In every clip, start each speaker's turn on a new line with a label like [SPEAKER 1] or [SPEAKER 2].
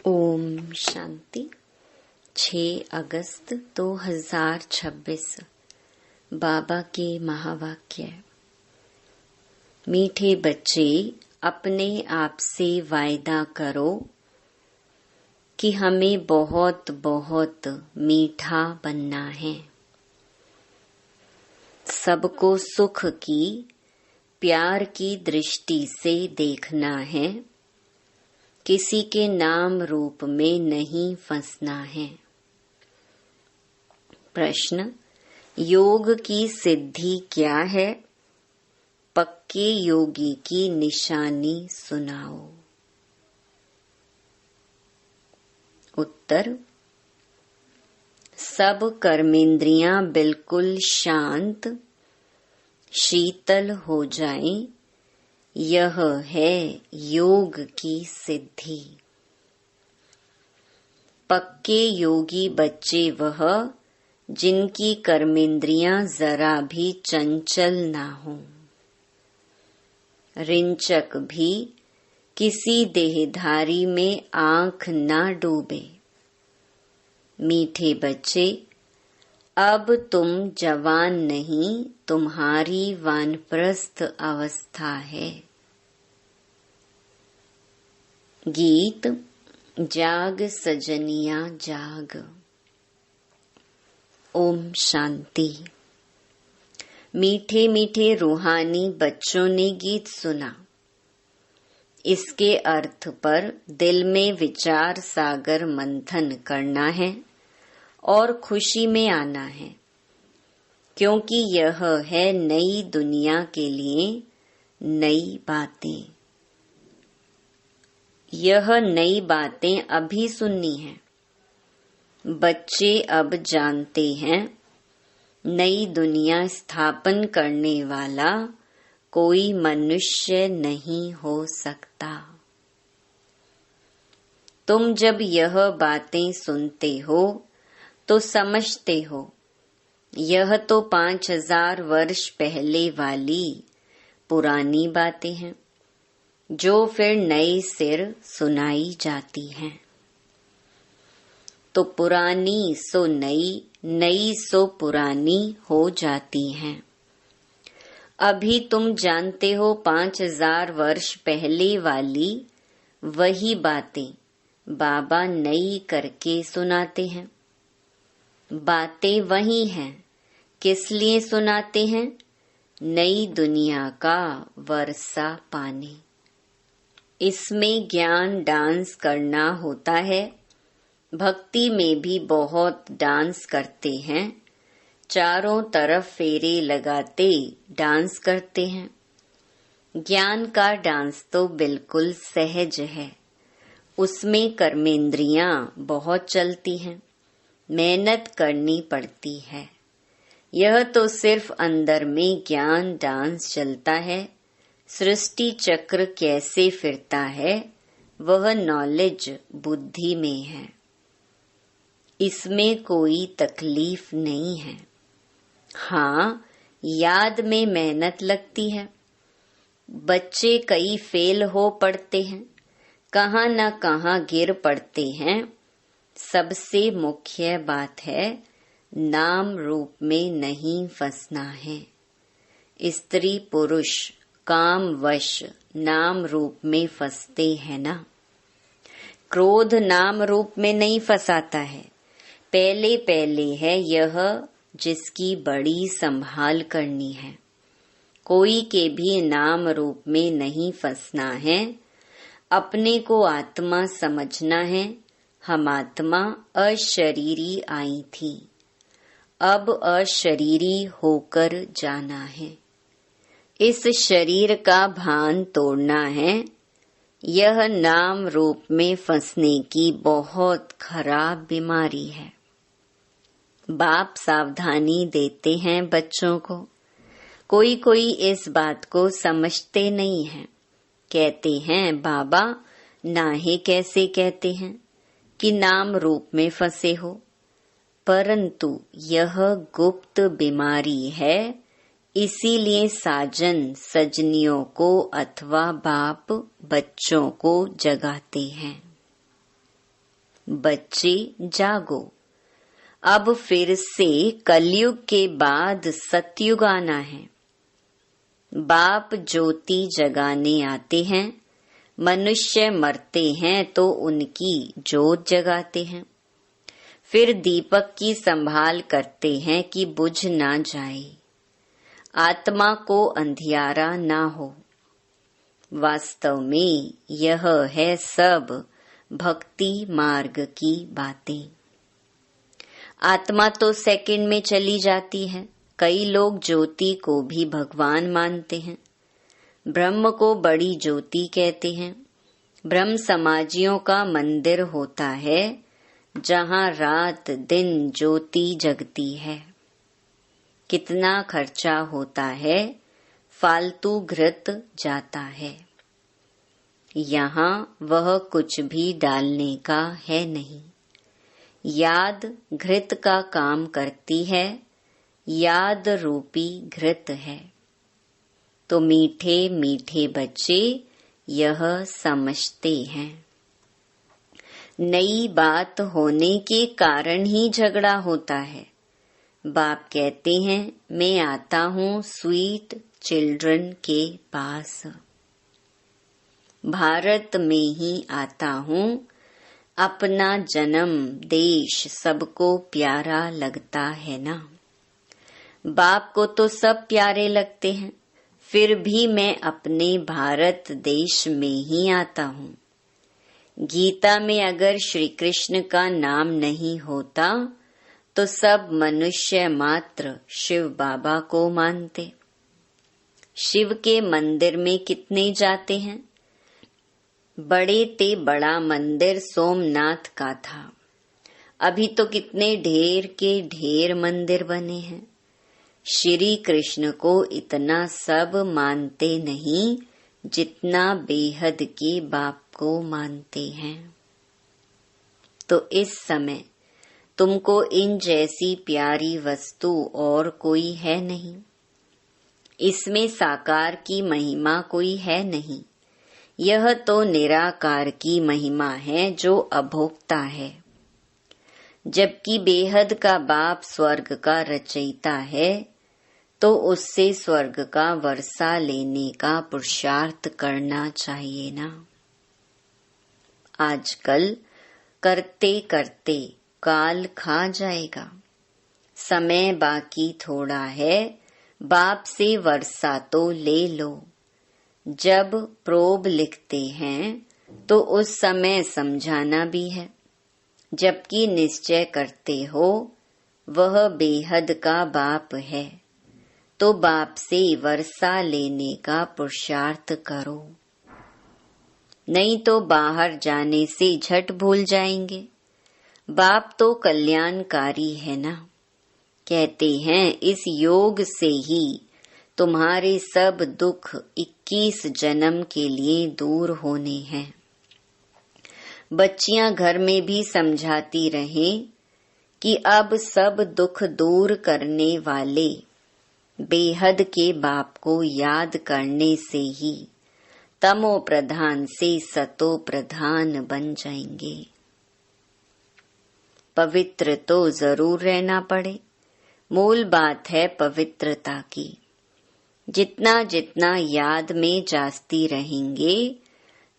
[SPEAKER 1] ओम शांति। 6 अगस्त 2026 बाबा के महावाक्य। मीठे बच्चे, अपने आप से वायदा करो कि हमें बहुत बहुत मीठा बनना है। सबको सुख की, प्यार की दृष्टि से देखना है। किसी के नाम रूप में नहीं फंसना है। प्रश्न: योग की सिद्धि क्या है? पक्के योगी की निशानी सुनाओ। उत्तर: सब कर्मेंद्रियां बिल्कुल शांत शीतल हो जाएं, यह है योग की सिद्धि। पक्के योगी बच्चे वह जिनकी कर्मेंद्रियां जरा भी चंचल ना हों। रिंचक भी किसी देहधारी में आंख ना डूबे। मीठे बच्चे, अब तुम जवान नहीं, तुम्हारी वानप्रस्थ अवस्था है। गीत जाग सजनिया जाग। ओम शांति। मीठे मीठे रूहानी बच्चों ने गीत सुना। इसके अर्थ पर दिल में विचार सागर मंथन करना है और खुशी में आना है, क्योंकि यह है नई दुनिया के लिए नई बातें। यह नई बातें अभी सुननी है। बच्चे अब जानते हैं, नई दुनिया स्थापन करने वाला कोई मनुष्य नहीं हो सकता। तुम जब यह बातें सुनते हो तो समझते हो, यह तो 5000 वर्ष पहले वाली पुरानी बातें हैं, जो फिर नए सिर सुनाई जाती हैं। तो पुरानी सो नई, नई सो पुरानी हो जाती हैं। अभी तुम जानते हो 5000 वर्ष पहले वाली वही बातें बाबा नई करके सुनाते हैं। बातें वही हैं, किस लिए सुनाते हैं? नई दुनिया का वर्षा पाने। इसमें ज्ञान डांस करना होता है। भक्ति में भी बहुत डांस करते हैं। चारों तरफ फेरे लगाते डांस करते हैं। ज्ञान का डांस तो बिल्कुल सहज है। उसमें कर्मेंद्रियां बहुत चलती हैं, मेहनत करनी पड़ती है। यह तो सिर्फ अंदर में ज्ञान डांस चलता है। सृष्टि चक्र कैसे फिरता है, वह नॉलेज बुद्धि में है। इसमें कोई तकलीफ नहीं है। हाँ, याद में मेहनत लगती है। बच्चे कई फेल हो पड़ते हैं, कहाँ न कहाँ गिर पड़ते हैं। सबसे मुख्य बात है, नाम रूप में नहीं फंसना है। स्त्री पुरुष काम वश नाम रूप में फंसते हैं ना। क्रोध नाम रूप में नहीं फंसाता है। पहले पहले है यह जिसकी बड़ी संभाल करनी है। कोई के भी नाम रूप में नहीं फंसना है। अपने को आत्मा समझना है। हम आत्मा अशरीरी आई थी, अब अशरीरी होकर जाना है। इस शरीर का भान तोड़ना है। यह नाम रूप में फंसने की बहुत खराब बीमारी है। बाप सावधानी देते हैं बच्चों को। कोई कोई इस बात को समझते नहीं है। कहते हैं, बाबा नाहे कैसे कहते हैं कि नाम रूप में फंसे हो, परंतु यह गुप्त बीमारी है। इसीलिए साजन सजनियों को अथवा बाप बच्चों को जगाते हैं। बच्चे जागो, अब फिर से कलयुग के बाद सतयुग आना है। बाप ज्योति जगाने आते हैं, मनुष्य मरते हैं तो उनकी जोत जगाते हैं, फिर दीपक की संभाल करते हैं कि बुझ ना जाए, आत्मा को अंधियारा ना हो। वास्तव में यह है सब भक्ति मार्ग की बातें। आत्मा तो सेकंड में चली जाती है। कई लोग ज्योति को भी भगवान मानते हैं, ब्रह्म को बड़ी ज्योति कहते हैं। ब्रह्म समाजियों का मंदिर होता है जहाँ रात दिन ज्योति जगती है। कितना खर्चा होता है, फालतू घृत जाता है। यहाँ वह कुछ भी डालने का है नहीं। याद घृत का काम करती है, याद रूपी घृत है। तो मीठे मीठे बच्चे यह समझते हैं। नई बात होने के कारण ही झगड़ा होता है। बाप कहते हैं, मैं आता हूँ स्वीट चिल्ड्रन के पास, भारत में ही आता हूँ। अपना जन्म देश सबको प्यारा लगता है ना। बाप को तो सब प्यारे लगते हैं, फिर भी मैं अपने भारत देश में ही आता हूँ। गीता में अगर श्री कृष्ण का नाम नहीं होता तो सब मनुष्य मात्र शिव बाबा को मानते। शिव के मंदिर में कितने जाते हैं? बड़े ते बड़ा मंदिर सोमनाथ का था, अभी तो कितने ढेर के ढेर मंदिर बने हैं। श्री कृष्ण को इतना सब मानते नहीं जितना बेहद के बाप को मानते हैं। तो इस समय तुमको इन जैसी प्यारी वस्तु और कोई है नहीं। इसमें साकार की महिमा कोई है नहीं। यह तो निराकार की महिमा है जो अभोक्ता है। जबकि बेहद का बाप स्वर्ग का रचयिता है, तो उससे स्वर्ग का वर्षा लेने का पुरुषार्थ करना चाहिए ना। आजकल करते करते काल खा जाएगा। समय बाकी थोड़ा है, बाप से वर्षा तो ले लो। जब प्रोब लिखते हैं तो उस समय समझाना भी है। जबकि निश्चय करते हो वह बेहद का बाप है, तो बाप से वर्षा लेने का पुरुषार्थ करो, नहीं तो बाहर जाने से झट भूल जाएंगे। बाप तो कल्याणकारी है ना। कहते हैं इस योग से ही तुम्हारे सब दुख 21 जन्म के लिए दूर होने हैं। बच्चियां घर में भी समझाती रहें कि अब सब दुख दूर करने वाले बेहद के बाप को याद करने से ही तमो प्रधान से सतो प्रधान बन जाएंगे। पवित्र तो जरूर रहना पड़े, मूल बात है पवित्रता की। जितना जितना याद में जास्ती रहेंगे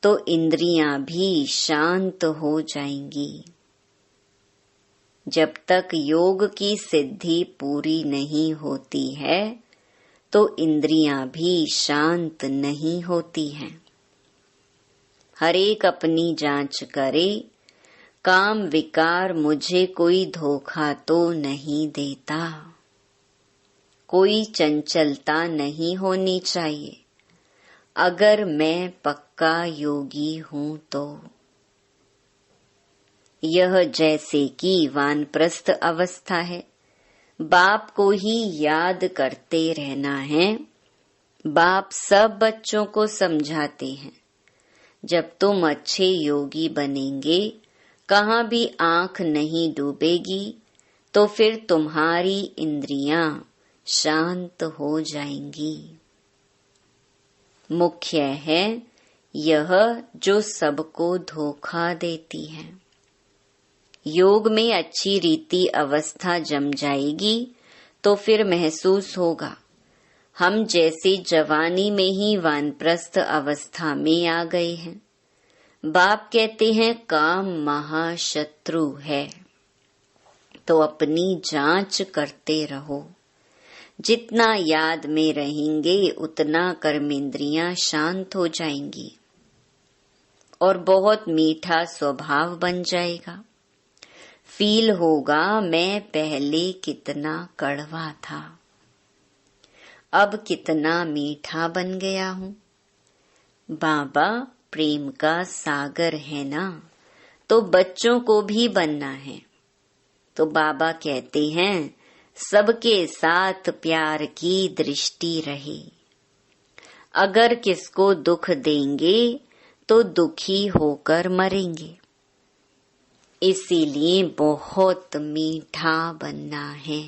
[SPEAKER 1] तो इंद्रियां भी शांत हो जाएंगी। जब तक योग की सिद्धि पूरी नहीं होती है तो इंद्रियां भी शांत नहीं होती हैं। हर एक अपनी जांच करे, काम विकार मुझे कोई धोखा तो नहीं देता। कोई चंचलता नहीं होनी चाहिए अगर मैं पक्का योगी हूँ तो। यह जैसे कि वानप्रस्थ अवस्था है, बाप को ही याद करते रहना है। बाप सब बच्चों को समझाते हैं, जब तुम अच्छे योगी बनेंगे, कहाँ भी आंख नहीं डूबेगी, तो फिर तुम्हारी इंद्रियां शांत हो जाएंगी। मुख्य है यह जो सबको धोखा देती है। योग में अच्छी रीति अवस्था जम जाएगी तो फिर महसूस होगा हम जैसे जवानी में ही वानप्रस्थ अवस्था में आ गए हैं। बाप कहते हैं काम महाशत्रु है, तो अपनी जांच करते रहो। जितना याद में रहेंगे उतना कर्मेंद्रियां शांत हो जाएंगी और बहुत मीठा स्वभाव बन जाएगा। फील होगा मैं पहले कितना कड़वा था, अब कितना मीठा बन गया हूँ। बाबा प्रेम का सागर है ना, तो बच्चों को भी बनना है। तो बाबा कहते हैं सबके साथ प्यार की दृष्टि रहे। अगर किसको दुख देंगे तो दुखी होकर मरेंगे। इसीलिए बहुत मीठा बनना है।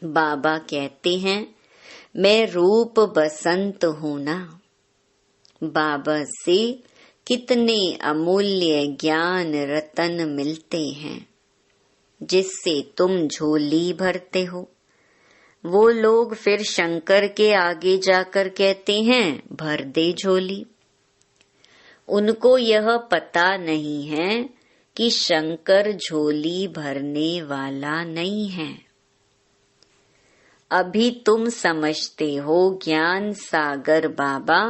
[SPEAKER 1] बाबा कहते हैं मैं रूप बसंत हूं ना। बाबा से कितने अमूल्य ज्ञान रतन मिलते हैं जिससे तुम झोली भरते हो। वो लोग फिर शंकर के आगे जाकर कहते हैं भर दे झोली। उनको यह पता नहीं है कि शंकर झोली भरने वाला नहीं है। अभी तुम समझते हो ज्ञान सागर बाबा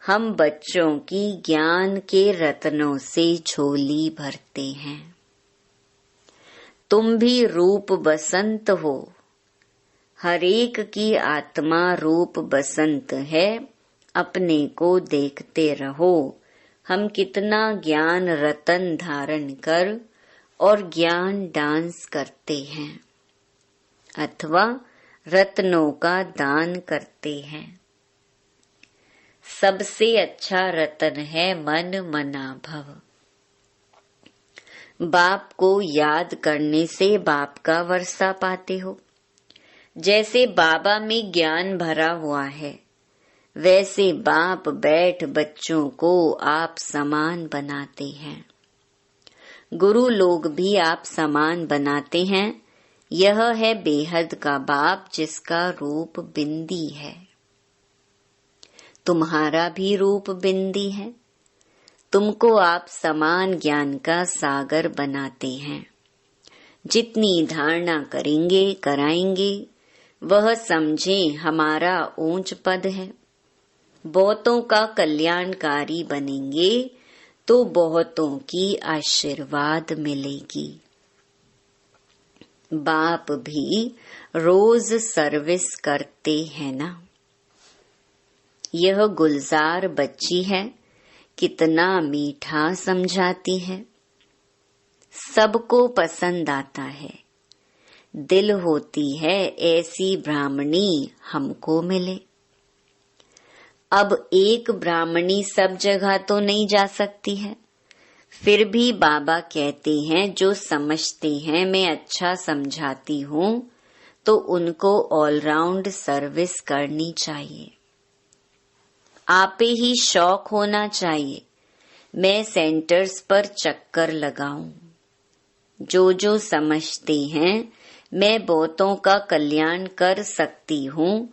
[SPEAKER 1] हम बच्चों की ज्ञान के रत्नों से झोली भरते हैं। तुम भी रूप बसंत हो। हरेक की आत्मा रूप बसंत है। अपने को देखते रहो हम कितना ज्ञान रतन धारण कर और ज्ञान डांस करते हैं अथवा रत्नों का दान करते हैं। सबसे अच्छा रतन है मन मना भव। बाप को याद करने से बाप का वर्षा पाते हो। जैसे बाबा में ज्ञान भरा हुआ है वैसे बाप बैठ बच्चों को आप समान बनाते हैं। गुरु लोग भी आप समान बनाते हैं। यह है बेहद का बाप जिसका रूप बिंदी है। तुम्हारा भी रूप बिंदी है। तुमको आप समान ज्ञान का सागर बनाते हैं। जितनी धारणा करेंगे कराएंगे वह समझें हमारा ऊंच पद है। बहुतों का कल्याणकारी बनेंगे तो बहुतों की आशीर्वाद मिलेगी। बाप भी रोज सर्विस करते हैं ना। यह गुलजार बच्ची है, कितना मीठा समझाती है। सबको पसंद आता है। दिल होती है ऐसी ब्राह्मणी हमको मिले। अब एक ब्राह्मणी सब जगह तो नहीं जा सकती है। फिर भी बाबा कहते हैं जो समझते हैं मैं अच्छा समझाती हूँ तो उनको ऑलराउंड सर्विस करनी चाहिए। आपे ही शौक होना चाहिए मैं सेंटर्स पर चक्कर लगाऊं। जो समझते हैं मैं बहुतों का कल्याण कर सकती हूँ,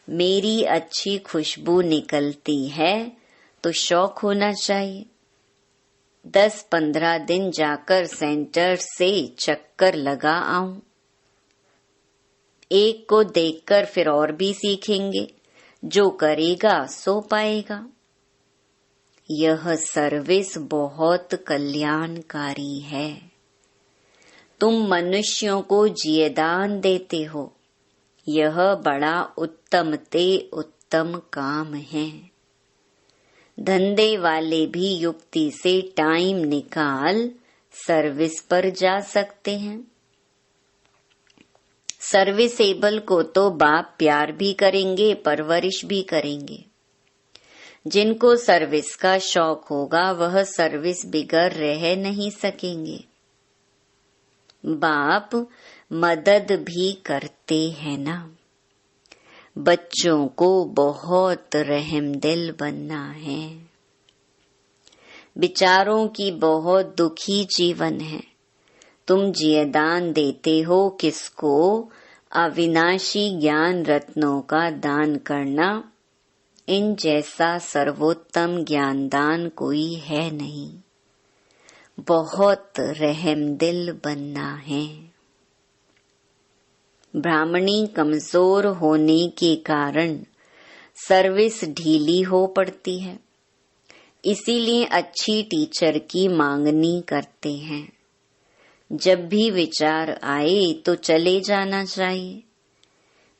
[SPEAKER 1] मेरी अच्छी खुशबू निकलती है तो शौक होना चाहिए। 10-15 दिन जाकर सेंटर से चक्कर लगा आऊं। एक को देखकर फिर और भी सीखेंगे। जो करेगा सो पाएगा। यह सर्विस बहुत कल्याणकारी है। तुम मनुष्यों को जियेदान देते हो। यह बड़ा उत्तम ते उत्तम काम है। धंधे वाले भी युक्ति से टाइम निकाल सर्विस पर जा सकते हैं। सर्विसेबल को तो बाप प्यार भी करेंगे परवरिश भी करेंगे। जिनको सर्विस का शौक होगा वह सर्विस बिगर रह नहीं सकेंगे। बाप मदद भी करते हैं ना। बच्चों को बहुत रहमदिल बनना है। विचारों की बहुत दुखी जीवन है। तुम जियदान देते हो किसको? अविनाशी ज्ञान रत्नों का दान करना। इन जैसा सर्वोत्तम ज्ञान दान कोई है नहीं। बहुत रहमदिल बनना है। ब्राह्मणी कमजोर होने के कारण सर्विस ढीली हो पड़ती है, इसीलिए अच्छी टीचर की मांगनी करते हैं। जब भी विचार आए तो चले जाना चाहिए।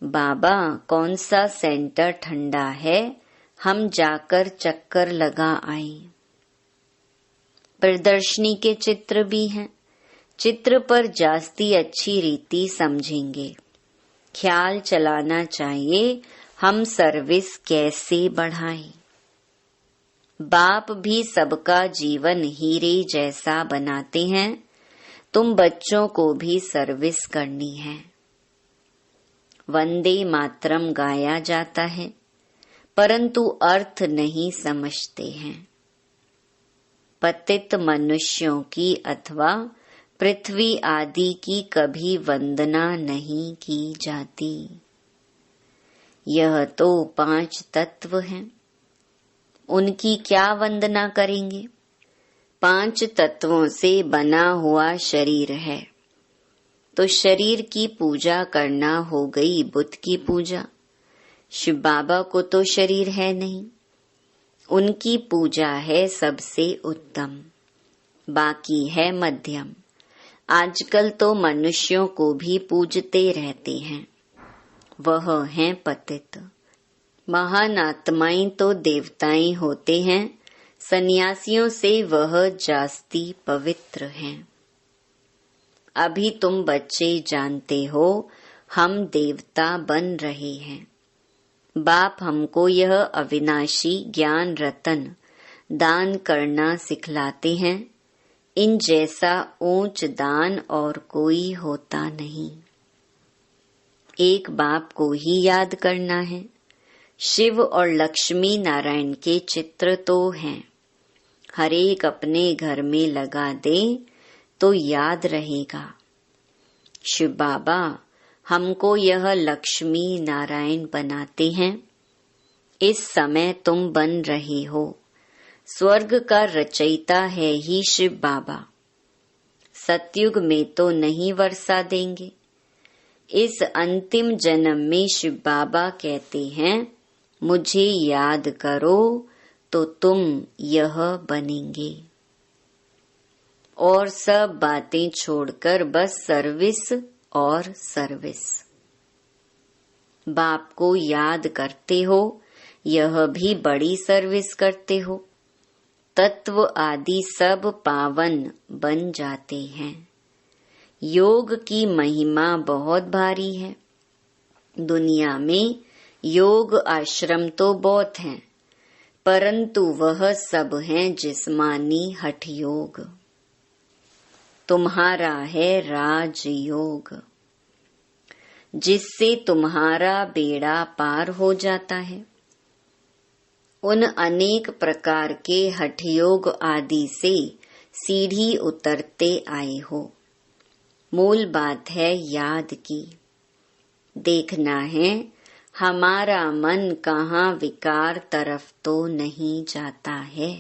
[SPEAKER 1] बाबा कौन सा सेंटर ठंडा है, हम जाकर चक्कर लगा आए। प्रदर्शनी के चित्र भी हैं। चित्र पर जास्ती अच्छी रीति समझेंगे। ख्याल चलाना चाहिए हम सर्विस कैसे बढ़ाएं। बाप भी सबका जीवन हीरे जैसा बनाते हैं। तुम बच्चों को भी सर्विस करनी है। वंदे मातरम गाया जाता है, परंतु अर्थ नहीं समझते हैं। पतित मनुष्यों की अथवा पृथ्वी आदि की कभी वंदना नहीं की जाती। यह तो 5 तत्व हैं, उनकी क्या वंदना करेंगे? 5 तत्वों से बना हुआ शरीर है, तो शरीर की पूजा करना हो गई बुद्ध की पूजा। शिव बाबा को तो शरीर है नहीं, उनकी पूजा है सबसे उत्तम, बाकी है मध्यम। आजकल तो मनुष्यों को भी पूजते रहते हैं, वह हैं पतित। महान आत्माएं तो देवताएं होते हैं, सन्यासियों से वह जास्ती पवित्र हैं। अभी तुम बच्चे जानते हो हम देवता बन रहे हैं। बाप हमको यह अविनाशी ज्ञान रतन दान करना सिखलाते हैं। इन जैसा ऊंच दान और कोई होता नहीं। एक बाप को ही याद करना है। शिव और लक्ष्मी नारायण के चित्र तो हैं, हर एक अपने घर में लगा दे तो याद रहेगा। शिव बाबा हमको यह लक्ष्मी नारायण बनाते हैं। इस समय तुम बन रहे हो। स्वर्ग का रचयिता है ही शिव बाबा। सतयुग में तो नहीं वर्षा देंगे। इस अंतिम जन्म में शिव बाबा कहते हैं मुझे याद करो तो तुम यह बनेंगे। और सब बातें छोड़कर बस सर्विस और सर्विस। बाप को याद करते हो, यह भी बड़ी सर्विस करते हो। तत्व आदि सब पावन बन जाते हैं। योग की महिमा बहुत भारी है। दुनिया में योग आश्रम तो बहुत हैं, परंतु वह सब हैं जिस्मानी हठ योग। तुम्हारा है राजयोग, जिससे तुम्हारा बेड़ा पार हो जाता है। उन अनेक प्रकार के हठ योग आदि से सीढ़ी उतरते आए हो। मूल बात है याद की। देखना है हमारा मन कहाँ विकार तरफ तो नहीं जाता है।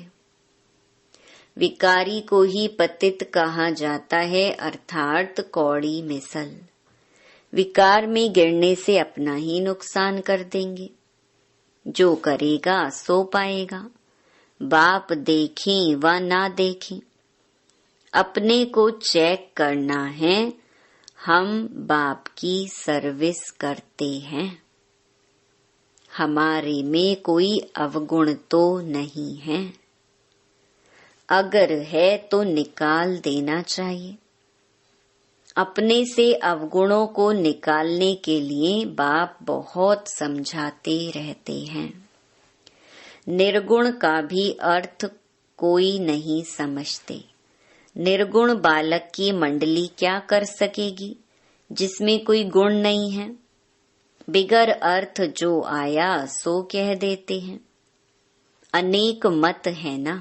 [SPEAKER 1] विकारी को ही पतित कहा जाता है, अर्थात कौड़ी मिसल। विकार में गिरने से अपना ही नुकसान कर देंगे। जो करेगा सो पाएगा। बाप देखें व ना देखें, अपने को चेक करना है। हम बाप की सर्विस करते हैं। हमारे में कोई अवगुण तो नहीं है। अगर है तो निकाल देना चाहिए। अपने से अवगुणों को निकालने के लिए बाप बहुत समझाते रहते हैं। निर्गुण का भी अर्थ कोई नहीं समझते। निर्गुण बालक की मंडली क्या कर सकेगी जिसमें कोई गुण नहीं है। बिगर अर्थ जो आया सो कह देते हैं। अनेक मत है ना,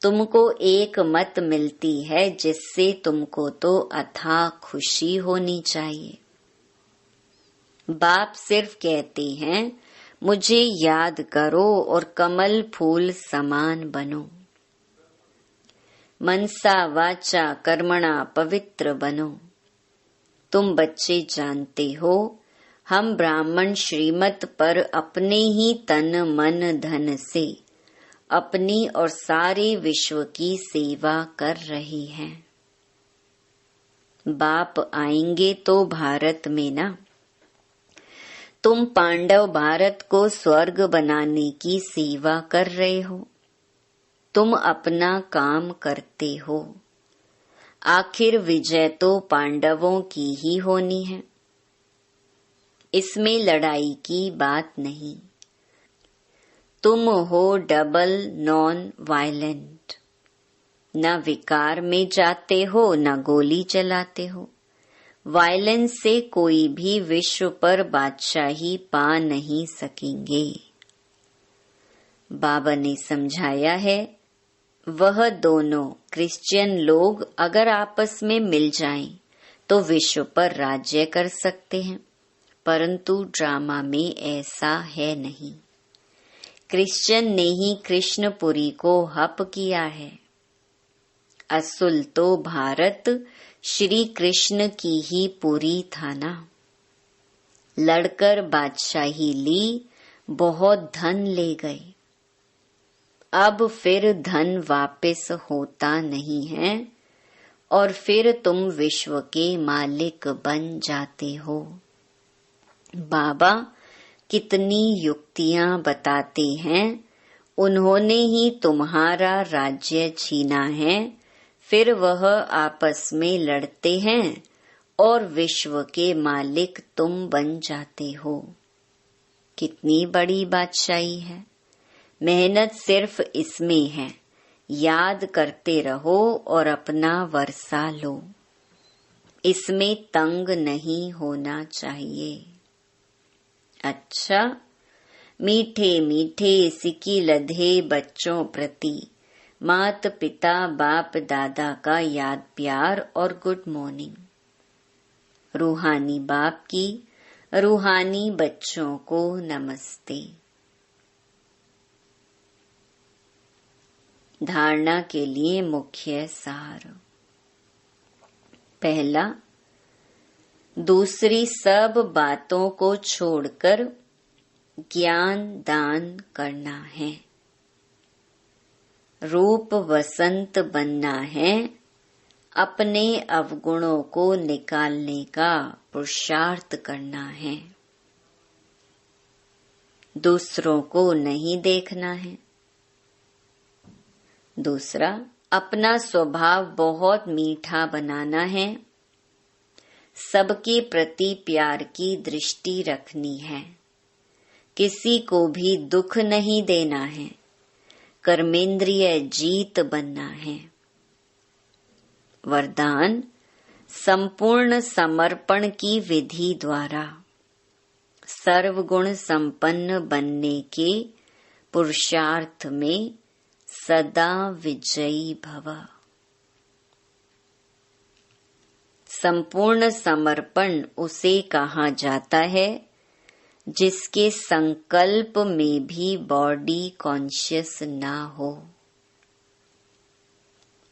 [SPEAKER 1] तुमको एक मत मिलती है जिससे तुमको तो अथाह खुशी होनी चाहिए। बाप सिर्फ कहते हैं मुझे याद करो और कमल फूल समान बनो। मनसा वाचा कर्मणा पवित्र बनो। तुम बच्चे जानते हो हम ब्राह्मण श्रीमत पर अपने ही तन मन धन से अपनी और सारे विश्व की सेवा कर रहे हैं। बाप आएंगे तो भारत में ना। तुम पांडव भारत को स्वर्ग बनाने की सेवा कर रहे हो। तुम अपना काम करते हो। आखिर विजय तो पांडवों की ही होनी है। इसमें लड़ाई की बात नहीं। तुम हो डबल नॉन वायलेंट। न विकार में जाते हो न गोली चलाते हो। वायलेंस से कोई भी विश्व पर बादशाही पा नहीं सकेंगे। बाबा ने समझाया है वह दोनों क्रिश्चियन लोग अगर आपस में मिल जाएं तो विश्व पर राज्य कर सकते हैं, परंतु ड्रामा में ऐसा है नहीं। क्रिश्चियन ने ही कृष्णपुरी को हप किया है। असुल तो भारत श्री कृष्ण की ही पुरी था ना। लड़कर बादशाही ली, बहुत धन ले गए। अब फिर धन वापस होता नहीं है और फिर तुम विश्व के मालिक बन जाते हो। बाबा कितनी युक्तियां बताते हैं। उन्होंने ही तुम्हारा राज्य छीना है, फिर वह आपस में लड़ते हैं और विश्व के मालिक तुम बन जाते हो। कितनी बड़ी बादशाही है। मेहनत सिर्फ इसमें है, याद करते रहो और अपना वर्षा लो। इसमें तंग नहीं होना चाहिए। अच्छा, मीठे मीठे सिकी लधे बच्चों प्रति मात पिता बाप दादा का याद प्यार और गुड मॉर्निंग। रूहानी बाप की रूहानी बच्चों को नमस्ते। धारणा के लिए मुख्य सार। पहला, दूसरी सब बातों को छोड़कर ज्ञान दान करना है। रूप वसंत बनना है। अपने अवगुणों को निकालने का पुरुषार्थ करना है। दूसरों को नहीं देखना है। दूसरा, अपना स्वभाव बहुत मीठा बनाना है। सबके प्रति प्यार की दृष्टि रखनी है। किसी को भी दुख नहीं देना है। कर्मेंद्रिय जीत बनना है। वरदान, संपूर्ण समर्पण की विधि द्वारा सर्वगुण संपन्न बनने के पुरुषार्थ में सदा विजयी भव। संपूर्ण समर्पण उसे कहा जाता है जिसके संकल्प में भी बॉडी कॉन्शियस ना हो।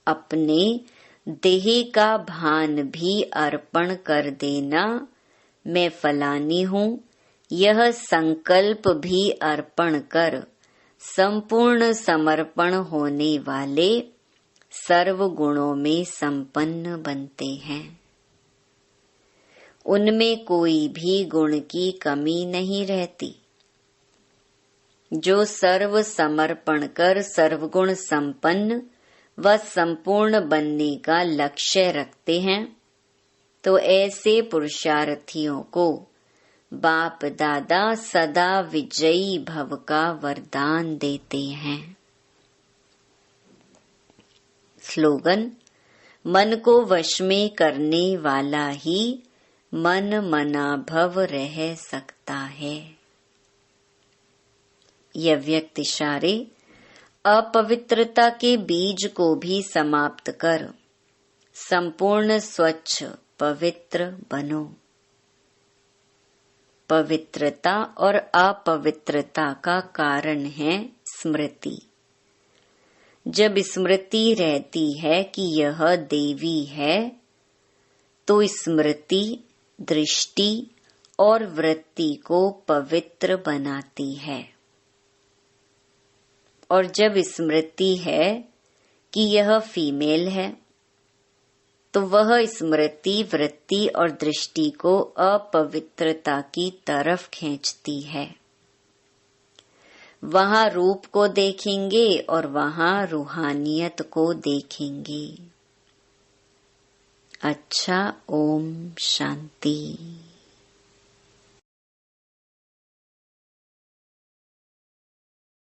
[SPEAKER 1] अपने देह का भान भी अर्पण कर देना, मैं फलानी हूँ, यह संकल्प भी अर्पण कर संपूर्ण समर्पण होने वाले सर्व गुणों में संपन्न बनते हैं। उनमें कोई भी गुण की कमी नहीं रहती। जो सर्व समर्पण कर सर्वगुण संपन्न व संपूर्ण बनने का लक्ष्य रखते हैं, तो ऐसे पुरुषार्थियों को बाप दादा सदा विजयी भव का वरदान देते हैं। स्लोगन, मन को वश में करने वाला ही मन मना भव रह सकता है। यह व्यक्त इशारे अपवित्रता के बीज को भी समाप्त कर संपूर्ण स्वच्छ पवित्र बनो। पवित्रता और अपवित्रता का कारण है स्मृति। जब स्मृति रहती है कि यह देवी है, तो स्मृति दृष्टि और वृत्ति को पवित्र बनाती है। और जब स्मृति है कि यह फीमेल है, तो वह स्मृति वृत्ति और दृष्टि को अपवित्रता की तरफ खींचती है। वहां रूप को देखेंगे और वहां रूहानियत को देखेंगे। अच्छा, ओम शांति।